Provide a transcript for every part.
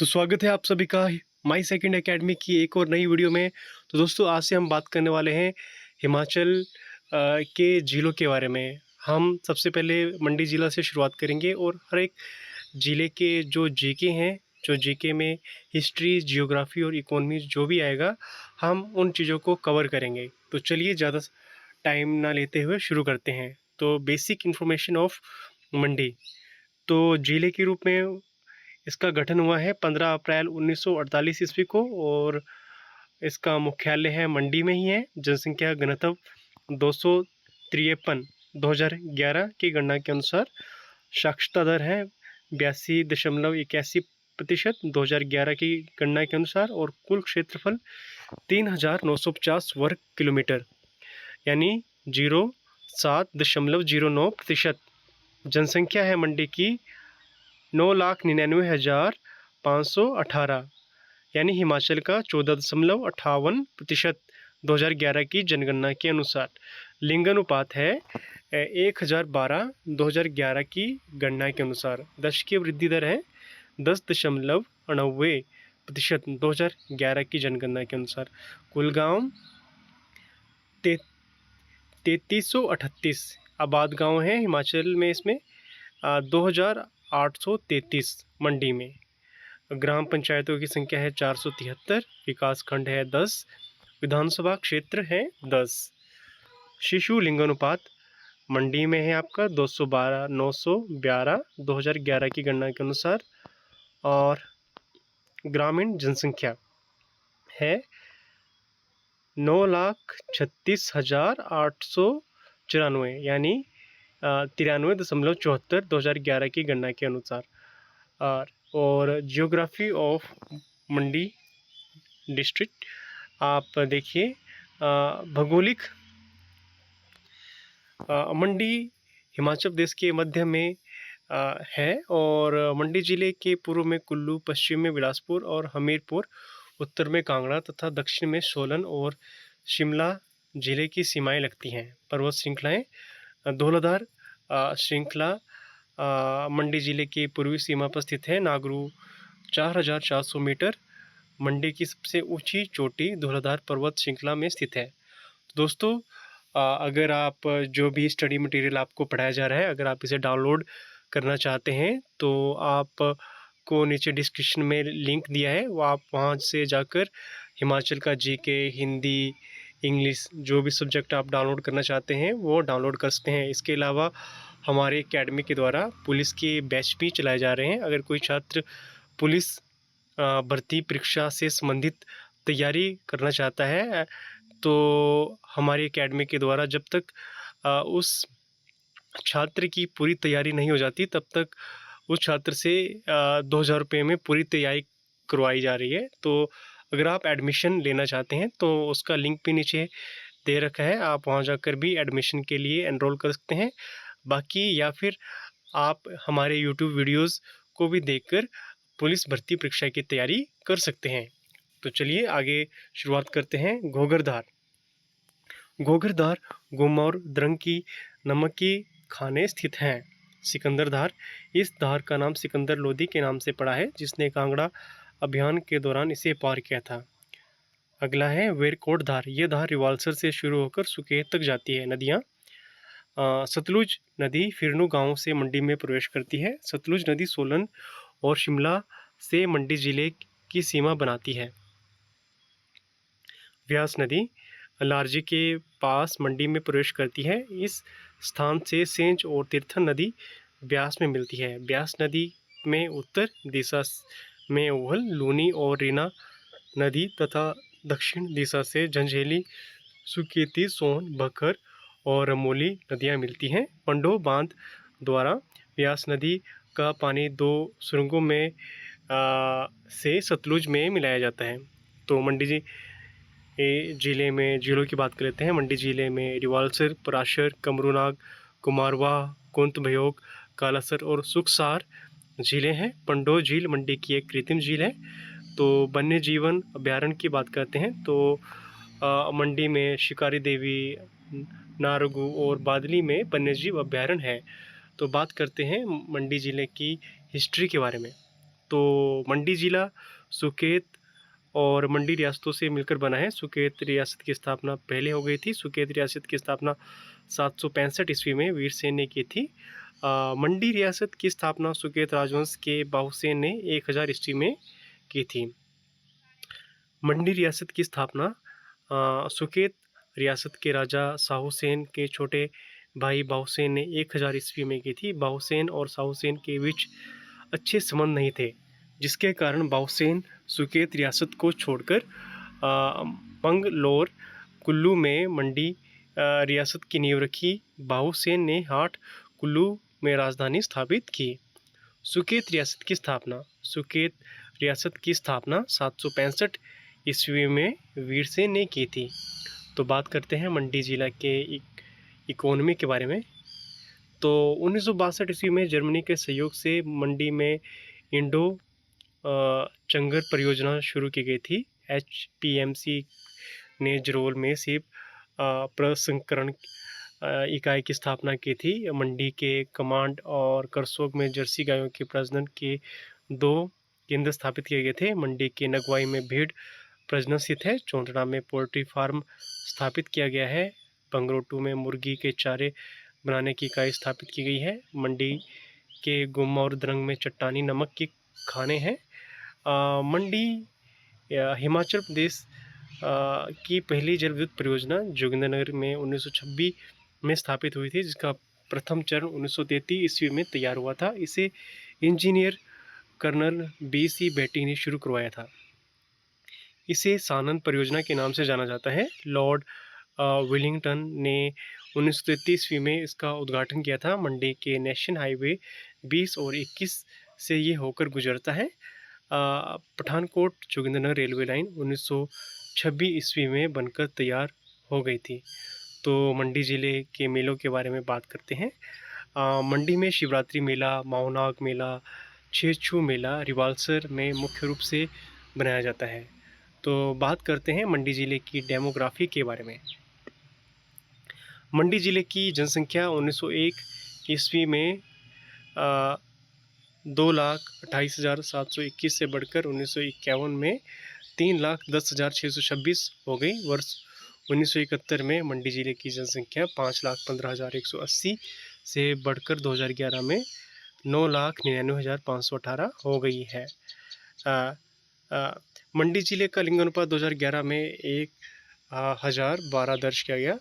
तो स्वागत है आप सभी का माई सेकंड एकेडमी की एक और नई वीडियो में। तो दोस्तों आज से हम बात करने वाले हैं हिमाचल के ज़िलों के बारे में। हम सबसे पहले मंडी ज़िला से शुरुआत करेंगे और हर एक ज़िले के जो जीके हैं, जो जीके में हिस्ट्री, जियोग्राफी और इकोनॉमी जो भी आएगा, हम उन चीज़ों को कवर करेंगे। तो चलिए ज़्यादा टाइम ना लेते हुए शुरू करते हैं। तो बेसिक इन्फॉर्मेशन ऑफ मंडी। तो ज़िले के रूप में इसका गठन हुआ है 15 अप्रैल 1948 ईस्वी को और इसका मुख्यालय है मंडी में ही है। जनसंख्या घनत्व 253 2011 की गणना के अनुसार। साक्षरता दर है 82.81% 2011 की गणना के अनुसार। और कुल क्षेत्रफल 3950 वर्ग किलोमीटर यानी 07.09%। जनसंख्या है मंडी की 9,99,518 यानी हिमाचल का 14.58% 2011 की जनगणना के अनुसार। लिंगानुपात है 1012 2011 की गणना के अनुसार। दशकीय वृद्धि दर है 10.99% 2011 की जनगणना के अनुसार। कुल गाँव 3338 आबाद गांव हैं हिमाचल में। इसमें 2833 मंडी में। ग्राम पंचायतों की संख्या है 473। विकास खंड है 10। विधानसभा क्षेत्र है 10। शिशु लिंगानुपात मंडी में है आपका 212 912 2011 की गणना के अनुसार। और ग्रामीण जनसंख्या है 9,36,894 यानी 93.74 2011 की गणना के अनुसार। और जियोग्राफी ऑफ मंडी डिस्ट्रिक्ट आप देखिए। भौगोलिक मंडी हिमाचल प्रदेश के मध्य में है। और मंडी ज़िले के पूर्व में कुल्लू, पश्चिम में बिलासपुर और हमीरपुर, उत्तर में कांगड़ा तथा दक्षिण में सोलन और शिमला ज़िले की सीमाएं लगती हैं। पर्वत श्रृंखलाएं धौलाधार श्रृंखला मंडी ज़िले के पूर्वी सीमा पर स्थित है। नागरू 4400 मीटर मंडी की सबसे ऊंची चोटी धौलाधार पर्वत श्रृंखला में स्थित है। दोस्तों अगर आप जो भी स्टडी मटेरियल आपको पढ़ाया जा रहा है, अगर आप इसे डाउनलोड करना चाहते हैं तो आप को नीचे डिस्क्रिप्शन में लिंक दिया है, वो आप वहाँ से जाकर हिमाचल का जीके, हिंदी, इंग्लिश जो भी सब्जेक्ट आप डाउनलोड करना चाहते हैं वो डाउनलोड कर सकते हैं। इसके अलावा हमारे एकेडमी के द्वारा पुलिस के बैच भी चलाए जा रहे हैं। अगर कोई छात्र पुलिस भर्ती परीक्षा से संबंधित तैयारी करना चाहता है तो हमारी एकेडमी के द्वारा जब तक उस छात्र की पूरी तैयारी नहीं हो जाती तब तक उस छात्र से 2,000 रुपये में पूरी तैयारी करवाई जा रही है। तो अगर आप एडमिशन लेना चाहते हैं तो उसका लिंक भी नीचे दे रखा है, आप वहां जाकर भी एडमिशन के लिए एनरोल कर सकते हैं। बाकी या फिर आप हमारे यूट्यूब वीडियोस को भी देखकर पुलिस भर्ती परीक्षा की तैयारी कर सकते हैं। तो चलिए आगे शुरुआत करते हैं। घोगरधार। घोगरधार गुमौर द्रंग की नमक की खाने स्थित हैं। सिकंदरधार, इस धार का नाम सिकंदर लोधी के नाम से पड़ा है जिसने कांगड़ा अभियान के दौरान इसे पार किया था। अगला है वेरकोट धार। यह धार रिवाल्सर से शुरू होकर सुकेत तक जाती है। नदियाँ सतलुज नदी फिरनू गांव से मंडी में प्रवेश करती है। सतलुज नदी सोलन और शिमला से मंडी जिले की सीमा बनाती है। व्यास नदी लारजी के पास मंडी में प्रवेश करती है। इस स्थान से सेंच और तीर्थन नदी ब्यास में मिलती है। ब्यास नदी में उत्तर दिशा में ओहल, लूनी और रीना नदी तथा दक्षिण दिशा से झंझेली, सुकेती, सोन, भखर और रमोली नदियाँ मिलती हैं। पंडो बांध द्वारा व्यास नदी का पानी दो सुरंगों में से सतलुज में मिलाया जाता है। तो मंडी ज़िले में ज़िलों की बात कर लेते हैं। मंडी ज़िले में रिवाल्सर, पराशर, कमरूनाग, कुमारवाह, कुंत भयोग, कालासर और सुखसार झीलें हैं। पंडो झील मंडी की एक कृत्रिम झील है। तो वन्य जीवन अभ्यारण्य की बात करते हैं तो मंडी में शिकारी देवी, नारगू और बादली में वन्यजीव अभ्यारण्य है। तो बात करते हैं मंडी ज़िले की हिस्ट्री के बारे में। तो मंडी ज़िला सुकेत और मंडी रियासतों से मिलकर बना है। सुकेत रियासत की स्थापना पहले हो गई थी। सुकेत रियासत की स्थापना 765 ईस्वी में वीरसेन ने की थी। मंडी रियासत की स्थापना सुकेत राजवंश के बाहुसेन ने 1000 ईस्वी में की थी। मंडी रियासत की स्थापना सुकेत रियासत के राजा साहूसेन के छोटे भाई बाहुसेन ने 1000 ईस्वी में की थी। बाहुसेन और साहूसेन के बीच अच्छे संबंध नहीं थे, जिसके कारण बाहुसेन सुकेत रियासत को छोड़कर मंगलोर कुल्लू में मंडी रियासत की नींव रखी। बाहुसेन ने हाट कुल्लू में राजधानी स्थापित की। सुकेत रियासत की स्थापना सुकेत रियासत की स्थापना 765 ईस्वी में वीरसेन ने की थी। तो बात करते हैं मंडी जिला के इकोनॉमी के बारे में। तो 1962 ईस्वी में जर्मनी के सहयोग से मंडी में इंडो चंगर परियोजना शुरू की गई थी। HPMC ने जरोल में सेब प्रसंस्करण इकाई की स्थापना की थी। मंडी के कमांड और करसोग में जर्सी गायों के प्रजनन के 2 केंद्र स्थापित किए गए थे। मंडी के नगवाई में भेड़ प्रजनन स्थित है। चौंतड़ा में पोल्ट्री फार्म स्थापित किया गया है। पंगरोटू में मुर्गी के चारे बनाने की इकाई स्थापित की गई है। मंडी के गुम्मा और द्रंग में चट्टानी नमक की खाने हैं। मंडी हिमाचल प्रदेश की पहली जल विद्युत परियोजना जोगिंद्रनगर में 1926 में स्थापित हुई थी, जिसका प्रथम चरण 1933 ईस्वी में तैयार हुआ था। इसे इंजीनियर कर्नल BC बेटी ने शुरू करवाया था। इसे सानंद परियोजना के नाम से जाना जाता है। लॉर्ड विलिंगटन ने 1933 ईस्वी में इसका उद्घाटन किया था। मंडी के नेशनल हाईवे 20 और 21 से ये होकर गुजरता है। पठानकोट जोगिंद्रनगर रेलवे लाइन 1926 ईस्वी में बनकर तैयार हो गई थी। तो मंडी ज़िले के मेलों के बारे में बात करते हैं। मंडी में शिवरात्रि मेला, माओनाग मेला, छेछू मेला रिवाल्सर में मुख्य रूप से बनाया जाता है। तो बात करते हैं मंडी ज़िले की डेमोग्राफी के बारे में। मंडी ज़िले की जनसंख्या 1901 ईस्वी में 2,28,721 से बढ़कर 1951 में 3,10,626 हो गई। वर्ष 1971 में मंडी ज़िले की जनसंख्या 5,15,180 से बढ़कर 2011 में 9,99,518 हो गई है। मंडी ज़िले का लिंगानुपात 2011 में 1,012 दर्ज किया गया।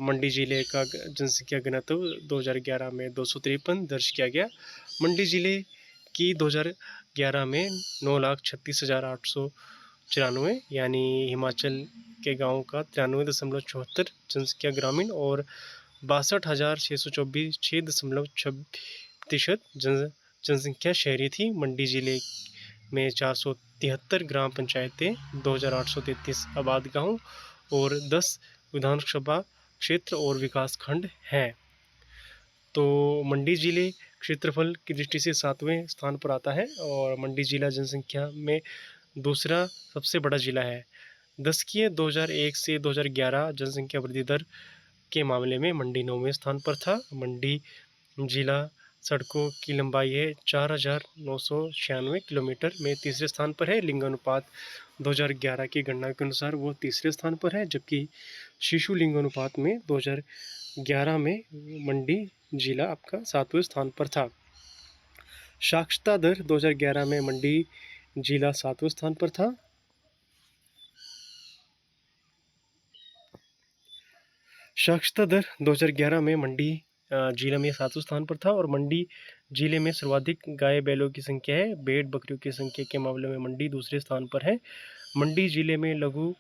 मंडी ज़िले का जनसंख्या घनत्व 2011 में 253 दर्ज किया गया। मंडी ज़िले की 2011 में 9,36,894 यानी हिमाचल के गाँव का 93.74 जनसंख्या ग्रामीण और 62,624 6.6% जनसंख्या शहरी थी। मंडी ज़िले में 473 ग्राम पंचायतें, 2,833 आबाद गाँव और 10 विधानसभा क्षेत्र और विकास खंड हैं। तो मंडी ज़िले क्षेत्रफल की दृष्टि से 7वें स्थान पर आता है और मंडी ज़िला जनसंख्या में दूसरा सबसे बड़ा ज़िला है। दशकीय 2001 से 2011 जनसंख्या वृद्धि दर के मामले में मंडी 9वें स्थान पर था। मंडी जिला सड़कों की लंबाई है 4,996 किलोमीटर में तीसरे स्थान पर है। लिंगानुपात 2011 की गणना के अनुसार वो तीसरे स्थान पर है, जबकि शिशु लिंगानुपात में 2011 में मंडी जिला आपका 7वें स्थान पर था। साक्षरता दर 2011 में मंडी जिला 7वें स्थान पर था। साक्षरता दर 2011 में मंडी जिले में 7वें स्थान पर था और मंडी जिले में सर्वाधिक गाय बैलों की संख्या है। भेड़ बकरियों की संख्या के मामले में मंडी दूसरे स्थान पर है। मंडी जिले में लघु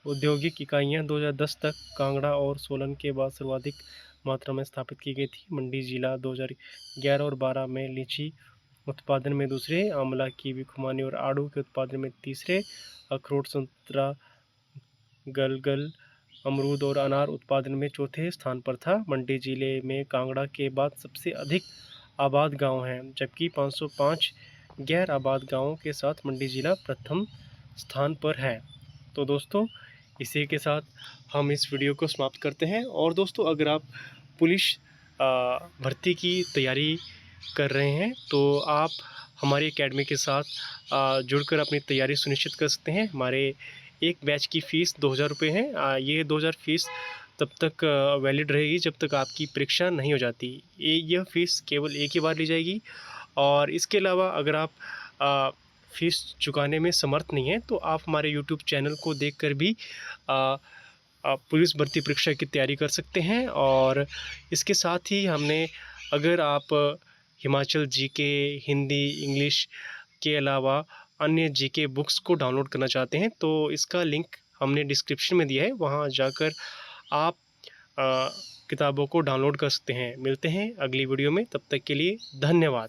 औद्योगिक इकाइयां 2010 तक कांगड़ा और सोलन के बाद सर्वाधिक मात्रा में स्थापित की गई थी। मंडी जिला 2011 और 12 में लीची उत्पादन में दूसरे, आंवला, कीवी, खुमानी और आड़ू के उत्पादन में तीसरे, अखरोट, संतरा, गलगल, अमरूद और अनार उत्पादन में चौथे स्थान पर था। मंडी जिले में कांगड़ा के बाद सबसे अधिक आबाद गांव हैं, जबकि 505 गैर आबाद गांवों के साथ मंडी जिला प्रथम स्थान पर है। तो दोस्तों, इसी के साथ हम इस वीडियो को समाप्त करते हैं। और दोस्तों, अगर आप पुलिस भर्ती की तैयारी कर रहे हैं तो आप हमारी एकेडमी के साथ जुड़कर अपनी तैयारी सुनिश्चित कर सकते हैं। हमारे एक बैच की फ़ीस 2000 रुपये है। ये 2000 फ़ीस तब तक वैलिड रहेगी जब तक आपकी परीक्षा नहीं हो जाती। यह फ़ीस केवल एक ही बार ली जाएगी। और इसके अलावा अगर आप फ़ीस चुकाने में समर्थ नहीं हैं तो आप हमारे यूट्यूब चैनल को देखकर भी आप पुलिस भर्ती परीक्षा की तैयारी कर सकते हैं। और इसके साथ ही हमने, अगर आप हिमाचल जीके, हिंदी, इंग्लिश के अलावा अन्य जीके बुक्स को डाउनलोड करना चाहते हैं तो इसका लिंक हमने डिस्क्रिप्शन में दिया है, वहाँ जाकर आप किताबों को डाउनलोड कर सकते हैं। मिलते हैं अगली वीडियो में, तब तक के लिए धन्यवाद।